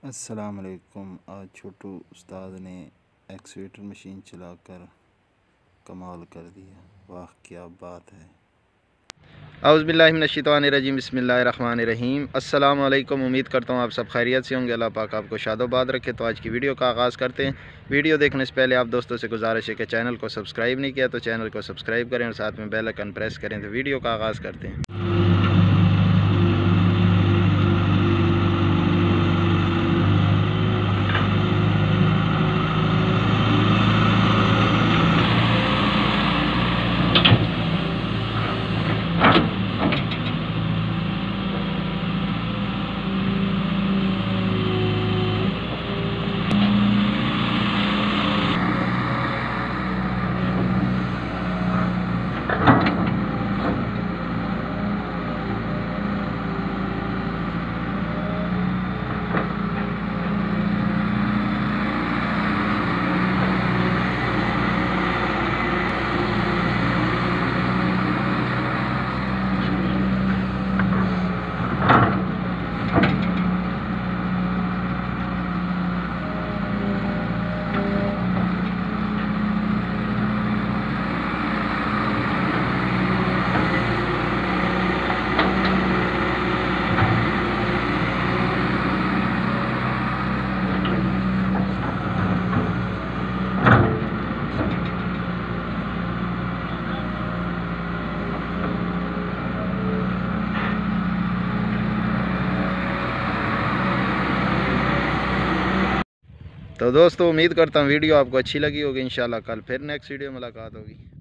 अस्सलाम वालेकुम। आज छोटू उस्ताद ने excavator मशीन चलाकर कमाल कर दिया। वाह क्या बात है। औज़ुबिल्लाहिमिनश्शैतानिर्रजीम बिस्मिल्लाहिर्रहमानिर्रहीम। अस्सलाम वालेकुम। उम्मीद करता हूँ आप सब खैरियत से होंगे। अल्लाह पाक आपको शादोबाद रखे। तो आज की वीडियो का आगाज़ करते हैं। वीडियो देखने से पहले आप दोस्तों से गुजारिश है कि चैनल को सब्सक्राइब नहीं किया तो चैनल को सब्सक्राइब करें और साथ में बेल आइकन प्रेस करें। तो वीडियो का आगाज़ करते हैं। तो दोस्तों उम्मीद करता हूँ वीडियो आपको अच्छी लगी होगी। इंशाल्लाह कल फिर नेक्स्ट वीडियो मुलाकात होगी।